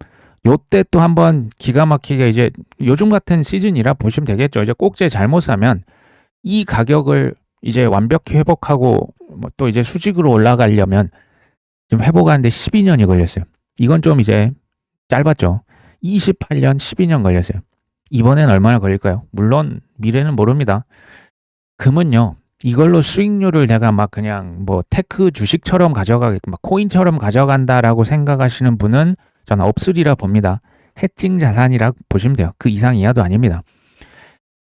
요때 또 한번 기가 막히게 이제 요즘 같은 시즌이라 보시면 되겠죠. 이제 꼭지에 잘못 사면 이 가격을 이제 완벽히 회복하고 또 이제 수직으로 올라가려면 지금 회복하는데 12년이 걸렸어요. 이건 좀 이제 짧았죠. 28년, 12년 걸렸어요. 이번엔 얼마나 걸릴까요? 물론 미래는 모릅니다. 금은요. 이걸로 수익률을 내가 막 그냥 뭐 테크 주식처럼 가져가겠고 막 코인처럼 가져간다라고 생각하시는 분은 저는 없으리라 봅니다. 해칭 자산이라 보시면 돼요. 그 이상 이하도 아닙니다.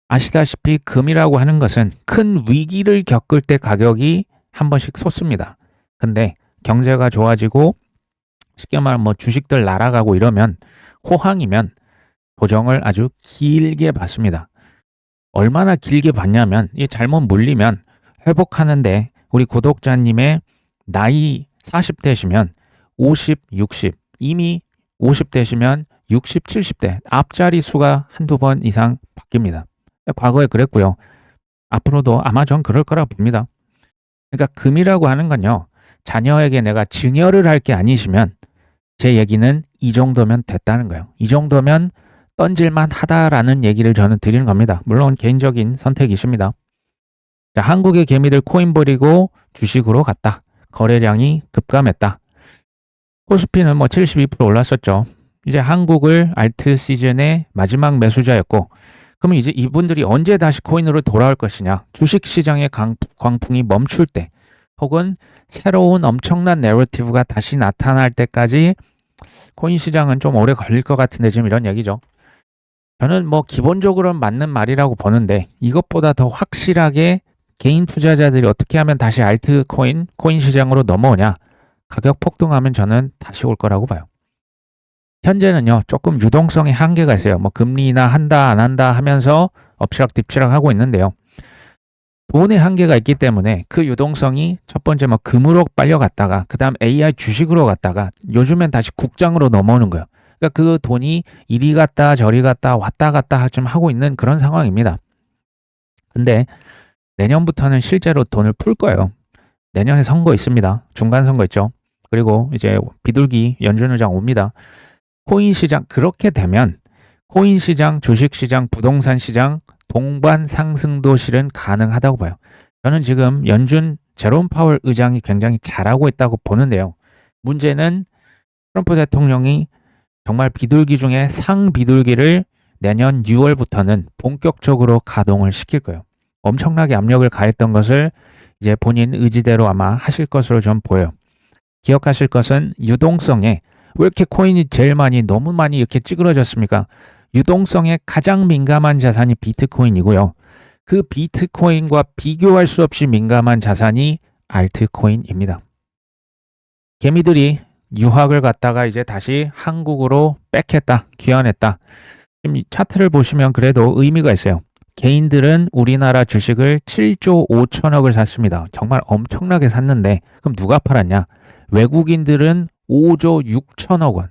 아시다시피 금이라고 하는 것은 큰 위기를 겪을 때 가격이 한 번씩 솟습니다. 근데 경제가 좋아지고 쉽게 말하면 뭐 주식들 날아가고 이러면 호황이면 보정을 아주 길게 받습니다. 얼마나 길게 받냐면 이 잘못 물리면 회복하는데 우리 구독자님의 나이 40대시면 50, 60 이미 50대시면 60, 70대 앞자리 수가 한두 번 이상 바뀝니다. 과거에 그랬고요. 앞으로도 아마 전 그럴 거라 봅니다. 그러니까 금이라고 하는 건요. 자녀에게 내가 증여를 할 게 아니시면 제 얘기는 이 정도면 됐다는 거예요. 이 정도면 던질만 하다라는 얘기를 저는 드리는 겁니다. 물론 개인적인 선택이십니다. 자, 한국의 개미들 코인 버리고 주식으로 갔다. 거래량이 급감했다. 코스피는 뭐 72% 올랐었죠. 이제 한국을 알트 시즌의 마지막 매수자였고 그러면 이제 이분들이 언제 다시 코인으로 돌아올 것이냐. 주식시장의 광풍이 멈출 때 혹은 새로운 엄청난 내러티브가 다시 나타날 때까지 코인 시장은 좀 오래 걸릴 것 같은데 지금 이런 얘기죠. 저는 뭐 기본적으로는 맞는 말이라고 보는데 이것보다 더 확실하게 개인 투자자들이 어떻게 하면 다시 알트코인, 코인 시장으로 넘어오냐. 가격 폭등하면 저는 다시 올 거라고 봐요. 현재는요, 조금 유동성의 한계가 있어요. 뭐 금리 인하 한다, 안 한다 하면서 엎치락뒤치락 하고 있는데요. 돈의 한계가 있기 때문에 그 유동성이 첫 번째 뭐 금으로 빨려갔다가 그 다음 AI 주식으로 갔다가 요즘엔 다시 국장으로 넘어오는 거예요. 그러니까 그 돈이 이리 갔다 저리 갔다 왔다 갔다 좀 하고 있는 그런 상황입니다. 근데 내년부터는 실제로 돈을 풀 거예요. 내년에 선거 있습니다. 중간 선거 있죠. 그리고 이제 비둘기 연준 의장 옵니다. 코인 시장 그렇게 되면 코인 시장, 주식 시장, 부동산 시장 동반 상승도 실은 가능하다고 봐요. 저는 지금 연준 제롬 파월 의장이 굉장히 잘하고 있다고 보는데요. 문제는 트럼프 대통령이 정말 비둘기 중에 상비둘기를 내년 6월부터는 본격적으로 가동을 시킬 거예요. 엄청나게 압력을 가했던 것을 이제 본인 의지대로 아마 하실 것으로 좀 보여요. 기억하실 것은 유동성에 왜 이렇게 코인이 제일 많이 너무 많이 이렇게 찌그러졌습니까? 유동성에 가장 민감한 자산이 비트코인이고요. 그 비트코인과 비교할 수 없이 민감한 자산이 알트코인입니다. 개미들이 유학을 갔다가 이제 다시 한국으로 백했다, 귀환했다. 지금 이 차트를 보시면 그래도 의미가 있어요. 개인들은 우리나라 주식을 7조 5천억을 샀습니다. 정말 엄청나게 샀는데 그럼 누가 팔았냐? 외국인들은 5조 6천억 원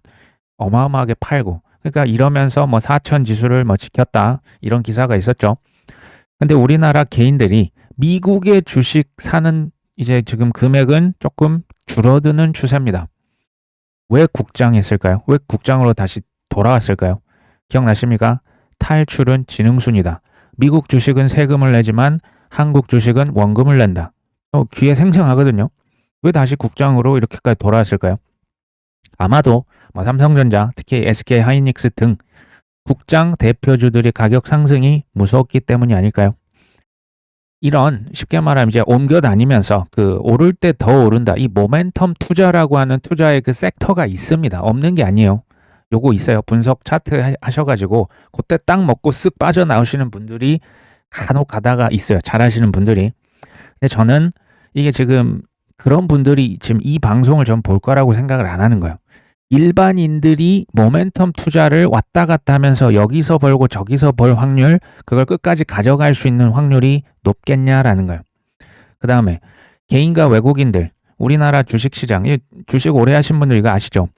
어마어마하게 팔고 그러니까 이러면서 뭐 4천 지수를 뭐 지켰다 이런 기사가 있었죠. 근데 우리나라 개인들이 미국의 주식 사는 이제 지금 금액은 조금 줄어드는 추세입니다. 왜 국장했을까요? 왜 국장으로 다시 돌아왔을까요? 기억나십니까? 탈출은 지능순이다. 미국 주식은 세금을 내지만 한국 주식은 원금을 낸다. 귀에 생생하거든요. 왜 다시 국장으로 이렇게까지 돌아왔을까요? 아마도 뭐 삼성전자, 특히 SK 하이닉스 등 국장 대표주들의 가격 상승이 무서웠기 때문이 아닐까요? 이런 쉽게 말하면 이제 옮겨 다니면서 그 오를 때 더 오른다. 이 모멘텀 투자라고 하는 투자의 그 섹터가 있습니다. 없는 게 아니에요. 요거 있어요. 분석 차트 하셔가지고 그때 딱 먹고 쓱 빠져나오시는 분들이 간혹 가다가 있어요. 잘하시는 분들이. 근데 저는 이게 지금 그런 분들이 지금 이 방송을 전 볼 거라고 생각을 안 하는 거예요. 일반인들이 모멘텀 투자를 왔다 갔다 하면서 여기서 벌고 저기서 벌 확률, 그걸 끝까지 가져갈 수 있는 확률이 높겠냐라는 거예요. 그 다음에 개인과 외국인들, 우리나라 주식시장, 주식 오래 하신 분들 이거 아시죠?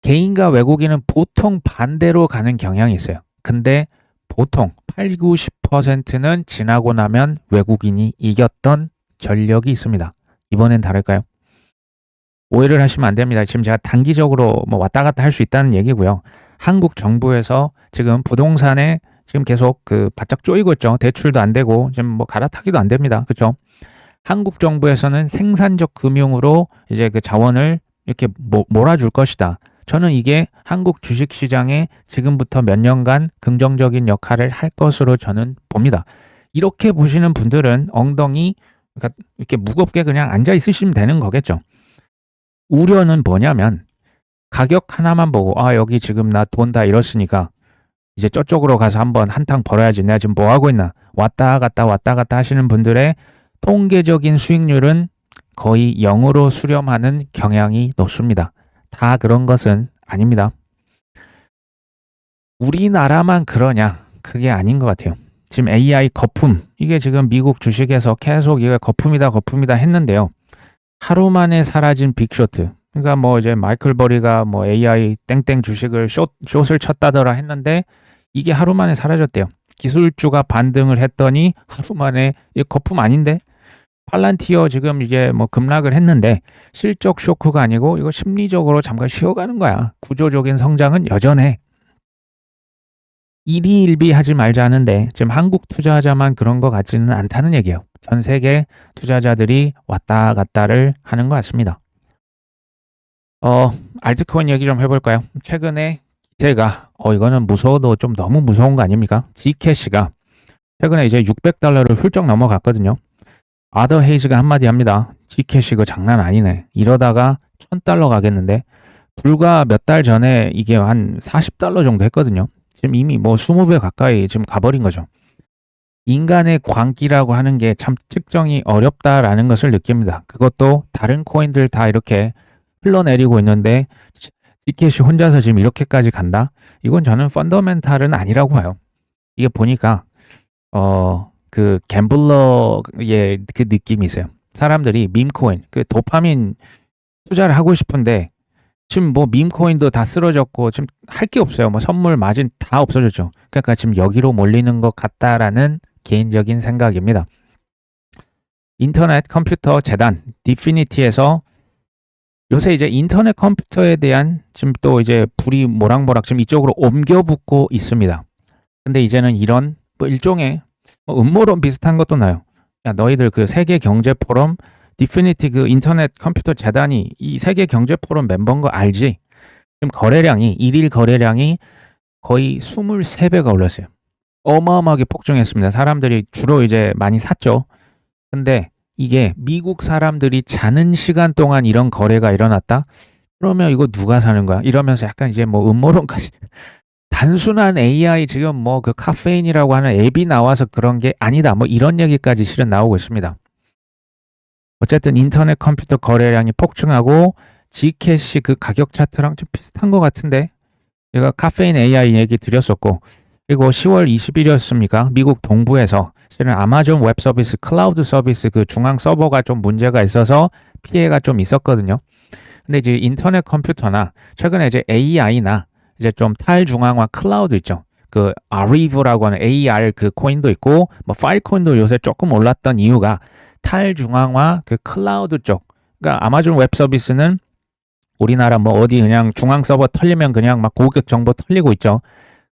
개인과 외국인은 보통 반대로 가는 경향이 있어요. 근데 보통 8, 90% 90%는 지나고 나면 외국인이 이겼던 전력이 있습니다. 이번엔 다를까요? 오해를 하시면 안 됩니다. 지금 제가 단기적으로 뭐 왔다 갔다 할 수 있다는 얘기고요. 한국 정부에서 지금 부동산에 지금 계속 그 바짝 쪼이고 있죠. 대출도 안 되고 지금 뭐 갈아타기도 안 됩니다. 그렇죠? 한국 정부에서는 생산적 금융으로 이제 그 자원을 이렇게 몰아줄 것이다. 저는 이게 한국 주식시장에 지금부터 몇 년간 긍정적인 역할을 할 것으로 저는 봅니다. 이렇게 보시는 분들은 엉덩이 그러니까 이렇게 무겁게 그냥 앉아 있으시면 되는 거겠죠. 우려는 뭐냐면 가격 하나만 보고 아 여기 지금 나 돈 다 잃었으니까 이제 저쪽으로 가서 한번 한탕 벌어야지. 내가 지금 뭐 하고 있나. 왔다 갔다 하시는 분들의 통계적인 수익률은 거의 0으로 수렴하는 경향이 높습니다. 다 그런 것은 아닙니다. 우리나라만 그러냐? 그게 아닌 것 같아요. 지금 AI 거품, 이게 지금 미국 주식에서 계속 이게 거품이다 했는데요. 하루 만에 사라진 빅쇼트. 그러니까 뭐 이제 마이클 버리가 뭐 AI 땡땡 주식을 숏을 쳤다더라 했는데 이게 하루 만에 사라졌대요. 기술주가 반등을 했더니 하루 만에 이 거품 아닌데? 팔란티어 지금 이제 뭐 급락을 했는데 실적 쇼크가 아니고 이거 심리적으로 잠깐 쉬어가는 거야. 구조적인 성장은 여전해. 일희일비 하지 말자는데 지금 한국 투자자만 그런 것 같지는 않다는 얘기예요. 전 세계 투자자들이 왔다 갔다를 하는 것 같습니다. 알트코인 얘기 좀 해볼까요? 최근에 기세가 이거는 무서워도 좀 너무 무서운 거 아닙니까? G캐시가 최근에 이제 $600를 훌쩍 넘어갔거든요. 아더 헤이즈가 한마디 합니다. G캐시 이거 장난 아니네. 이러다가 $1000 가겠는데 불과 몇 달 전에 이게 한 $40 정도 했거든요. 지금 이미 뭐 20배 가까이 지금 가버린 거죠. 인간의 광기라고 하는 게 참 측정이 어렵다라는 것을 느낍니다. 그것도 다른 코인들 다 이렇게 흘러내리고 있는데 G캐시 혼자서 지금 이렇게까지 간다? 이건 저는 펀더멘탈은 아니라고 봐요. 이게 보니까 그 갬블러의 그 느낌이 있어요. 사람들이 밈코인, 그 도파민 투자를 하고 싶은데 지금 뭐 밈코인도 다 쓰러졌고 지금 할 게 없어요. 뭐 선물 마진 다 없어졌죠. 그러니까 지금 여기로 몰리는 것 같다라는 개인적인 생각입니다. 인터넷 컴퓨터 재단 디피니티에서 요새 이제 인터넷 컴퓨터에 대한 지금 또 이제 불이 모락모락 지금 이쪽으로 옮겨 붙고 있습니다. 근데 이제는 이런 뭐 일종의 음모론 비슷한 것도 나요. 야, 너희들 그 세계 경제 포럼 디피니티 그 인터넷 컴퓨터 재단이 이 세계 경제 포럼 멤버인 거 알지? 지금 거래량이 일일 거래량이 거의 23배가 올랐어요. 어마어마하게 폭증했습니다. 사람들이 주로 이제 많이 샀죠. 근데 이게 미국 사람들이 자는 시간 동안 이런 거래가 일어났다? 그러면 이거 누가 사는 거야? 이러면서 약간 이제 뭐 음모론까지 단순한 AI 지금 뭐 그 카페인이라고 하는 앱이 나와서 그런 게 아니다. 뭐 이런 얘기까지 실은 나오고 있습니다. 어쨌든 인터넷 컴퓨터 거래량이 폭증하고 G캐시 그 가격 차트랑 좀 비슷한 것 같은데 제가 카페인 AI 얘기 드렸었고 그리고 10월 20일이었습니까? 미국 동부에서 실은 아마존 웹 서비스 클라우드 서비스 그 중앙 서버가 좀 문제가 있어서 피해가 좀 있었거든요. 근데 이제 인터넷 컴퓨터나 최근에 이제 AI나 이제 좀 탈중앙화 클라우드 있죠. 그 아리브라고 하는 AR 그 코인도 있고 뭐 파일 코인도 요새 조금 올랐던 이유가 탈중앙화 그 클라우드 쪽. 그러니까 아마존 웹 서비스는 우리나라 뭐 어디 그냥 중앙 서버 털리면 그냥 막 고객 정보 털리고 있죠.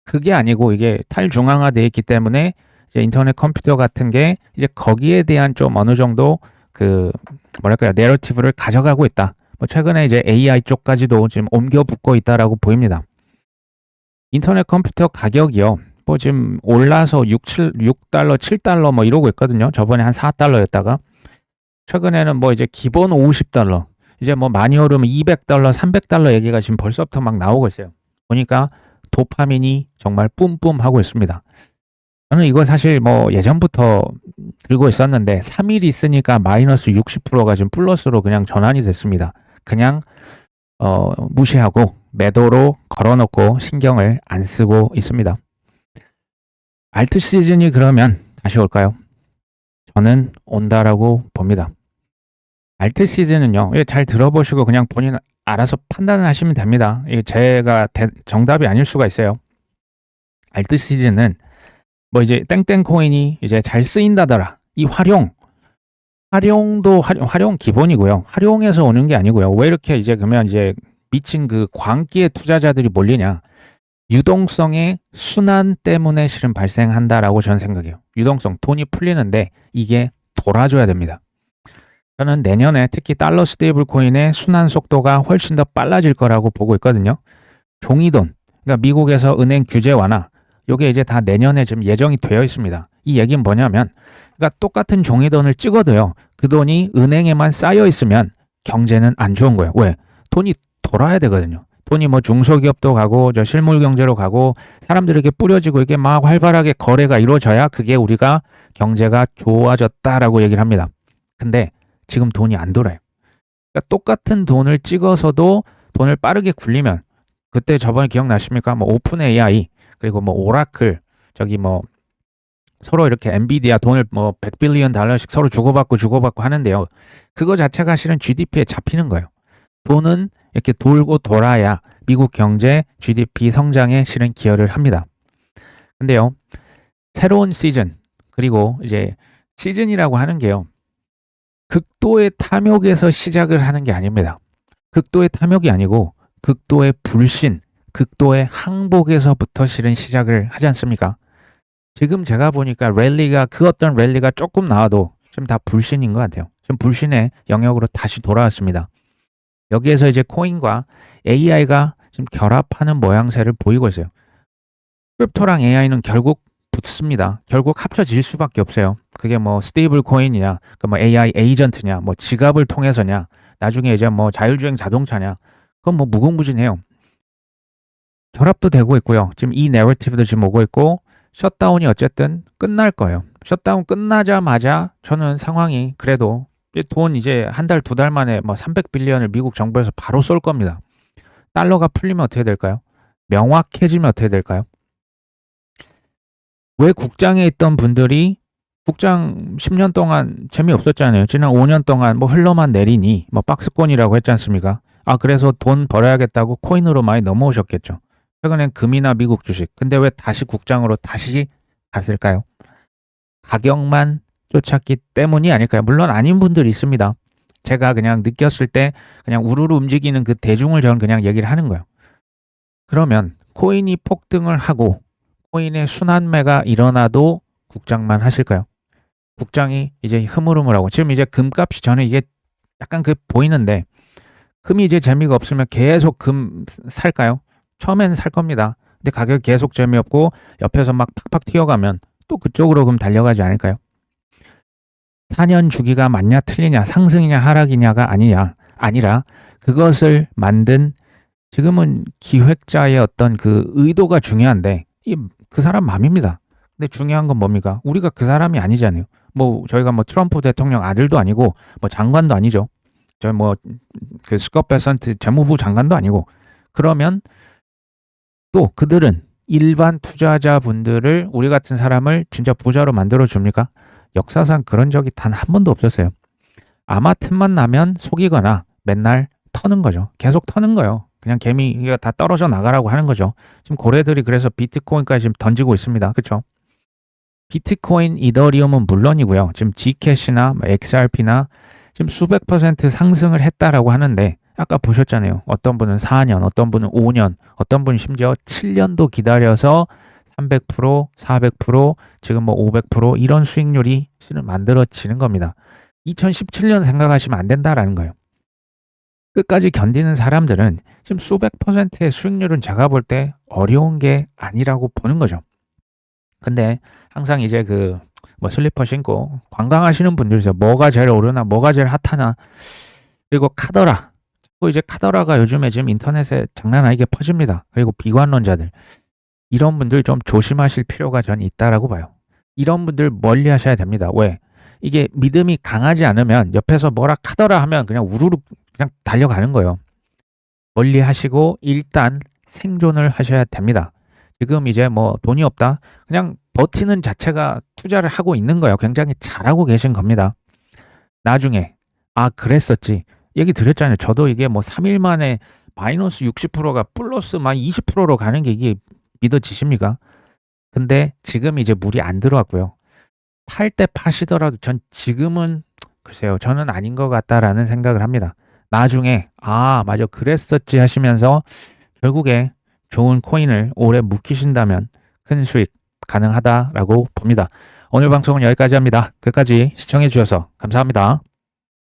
그게 아니고 이게 탈중앙화되어 있기 때문에 이제 인터넷 컴퓨터 같은 게 이제 거기에 대한 좀 어느 정도 그 뭐랄까요 내러티브를 가져가고 있다. 뭐 최근에 이제 AI 쪽까지도 지금 옮겨 붙고 있다라고 보입니다. 인터넷 컴퓨터 가격이요. 뭐 지금 올라서 6달러, 7달러 뭐 이러고 있거든요. 저번에 한 4달러였다가 최근에는 뭐 이제 기본 50달러, 이제 뭐 많이 오르면 200달러, 300달러 얘기가 지금 벌써부터 막 나오고 있어요. 보니까 도파민이 정말 뿜뿜 하고 있습니다. 저는 이거 사실 뭐 예전부터 들고 있었는데 3일 있으니까 마이너스 60%가 지금 플러스로 그냥 전환이 됐습니다. 그냥 무시하고 매도로 걸어놓고 신경을 안 쓰고 있습니다. 알트 시즌이 그러면 다시 올까요? 저는 온다라고 봅니다. 알트 시즌은요. 잘 들어보시고 그냥 본인 알아서 판단을 하시면 됩니다. 제가 정답이 아닐 수가 있어요. 알트 시즌은 뭐 이제 땡땡 코인이 이제 잘 쓰인다더라. 이 활용 기본이고요. 활용에서 오는 게 아니고요. 왜 이렇게 이제 그러면 이제 미친 그 광기의 투자자들이 몰리냐? 유동성의 순환 때문에 실은 발생한다라고 저는 생각해요. 유동성, 돈이 풀리는데 이게 돌아줘야 됩니다. 저는 내년에 특히 달러 스테이블 코인의 순환 속도가 훨씬 더 빨라질 거라고 보고 있거든요. 종이돈, 그러니까 미국에서 은행 규제 완화, 이게 이제 다 내년에 지금 예정이 되어 있습니다. 이 얘기는 뭐냐면, 그러니까 똑같은 종이돈을 찍어도요, 그 돈이 은행에만 쌓여 있으면 경제는 안 좋은 거예요. 왜? 돈이 돌아야 되거든요. 돈이 뭐 중소기업도 가고 저 실물 경제로 가고 사람들에게 뿌려지고 이게 막 활발하게 거래가 이루어져야 그게 우리가 경제가 좋아졌다라고 얘기를 합니다. 근데 지금 돈이 안 돌아요. 그러니까 똑같은 돈을 찍어서도 돈을 빠르게 굴리면 그때 저번에 기억나십니까? 뭐 오픈 AI 그리고 뭐 오라클 저기 뭐 서로 이렇게 엔비디아 돈을 뭐 100빌리언 달러씩 서로 주고받고 하는데요. 그거 자체가 실은 GDP에 잡히는 거예요. 돈은 이렇게 돌고 돌아야 미국 경제 GDP 성장에 실은 기여를 합니다. 근데요. 새로운 시즌 그리고 이제 시즌이라고 하는 게요. 극도의 탐욕에서 시작을 하는 게 아닙니다. 극도의 탐욕이 아니고 극도의 불신, 극도의 항복에서부터 실은 시작을 하지 않습니까? 지금 제가 보니까 그 어떤 랠리가 조금 나와도 지금 다 불신인 것 같아요. 지금 불신의 영역으로 다시 돌아왔습니다. 여기에서 이제 코인과 AI가 지금 결합하는 모양새를 보이고 있어요. 크립토랑 AI는 결국 붙습니다. 결국 합쳐질 수밖에 없어요. 그게 뭐 스테이블 코인이냐, 뭐 AI 에이전트냐, 뭐 지갑을 통해서냐, 나중에 이제 뭐 자율주행 자동차냐, 그건 뭐 무궁무진해요. 결합도 되고 있고요. 지금 이 내러티브도 지금 오고 있고 셧다운이 어쨌든 끝날 거예요. 셧다운 끝나자마자 저는 상황이 그래도 돈 이제 한 달, 두 달 만에 뭐 300빌리언을 미국 정부에서 바로 쏠 겁니다. 달러가 풀리면 어떻게 될까요? 명확해지면 어떻게 될까요? 왜 국장에 있던 분들이 국장 10년 동안 재미없었잖아요. 지난 5년 동안 뭐 흘러만 내리니 뭐 박스권이라고 했지 않습니까? 아, 그래서 돈 벌어야겠다고 코인으로 많이 넘어오셨겠죠. 최근엔 금이나 미국 주식. 근데 왜 다시 국장으로 다시 갔을까요? 가격만 쫓았기 때문이 아닐까요? 물론 아닌 분들이 있습니다. 제가 그냥 느꼈을 때 그냥 우르르 움직이는 그 대중을 저는 그냥 얘기를 하는 거예요. 그러면 코인이 폭등을 하고 코인의 순환매가 일어나도 국장만 하실까요? 국장이 이제 흐물흐물하고 지금 이제 금값이 저는 이게 약간 그 보이는데 금이 이제 재미가 없으면 계속 금 살까요? 처음에는 살 겁니다. 근데 가격이 계속 재미없고 옆에서 막 팍팍 튀어가면 또 그쪽으로 금 달려가지 않을까요? 4년 주기가 맞냐 틀리냐 상승이냐 하락이냐가 아니라 그것을 만든 지금은 기획자의 어떤 그 의도가 중요한데 그 사람 맘입니다. 근데 중요한 건 뭡니까? 우리가 그 사람이 아니잖아요. 뭐 저희가 뭐 트럼프 대통령 아들도 아니고 뭐 장관도 아니죠. 저희 뭐 그 스콧 베선트 재무부 장관도 아니고 그러면 또 그들은 일반 투자자분들을 우리 같은 사람을 진짜 부자로 만들어 줍니까? 역사상 그런 적이 단 한 번도 없었어요. 아마 틈만 나면 속이거나 맨날 터는 거죠. 계속 터는 거예요. 그냥 개미가 다 떨어져 나가라고 하는 거죠. 지금 고래들이 그래서 비트코인까지 지금 던지고 있습니다. 그렇죠? 비트코인, 이더리움은 물론이고요. 지금 Gcash나 XRP나 지금 수백 퍼센트 상승을 했다라고 하는데 아까 보셨잖아요. 어떤 분은 4년, 어떤 분은 5년, 어떤 분은 심지어 7년도 기다려서 300%, 400%, 지금 뭐 500% 이런 수익률이 실은 만들어지는 겁니다. 2017년 생각하시면 안 된다라는 거예요. 끝까지 견디는 사람들은 지금 수백 퍼센트의 수익률은 제가 볼 때 어려운 게 아니라고 보는 거죠. 근데 항상 이제 그 뭐 슬리퍼 신고 관광하시는 분들이죠. 뭐가 제일 오르나, 뭐가 제일 핫하나, 그리고 카더라. 또 이제 카더라가 요즘에 지금 인터넷에 장난 아니게 퍼집니다. 그리고 비관론자들. 이런 분들 좀 조심하실 필요가 전 있다라고 봐요. 이런 분들 멀리 하셔야 됩니다. 왜? 이게 믿음이 강하지 않으면 옆에서 뭐라 카더라 하면 그냥 우르르 그냥 달려가는 거예요. 멀리 하시고 일단 생존을 하셔야 됩니다. 지금 이제 뭐 돈이 없다. 그냥 버티는 자체가 투자를 하고 있는 거예요. 굉장히 잘하고 계신 겁니다. 나중에 아 그랬었지. 얘기 드렸잖아요. 저도 이게 뭐 3일 만에 마이너스 60%가 플러스 막 20%로 가는 게 이게 믿어지십니까? 근데 지금 이제 물이 안 들어왔고요. 팔 때 파시더라도 전 지금은 글쎄요. 저는 아닌 것 같다라는 생각을 합니다. 나중에 '아 맞아. 그랬었지.' 하시면서 결국에 좋은 코인을 오래 묵히신다면 큰 수익 가능하다라고 봅니다. 오늘 방송은 여기까지 합니다. 끝까지 시청해 주셔서 감사합니다.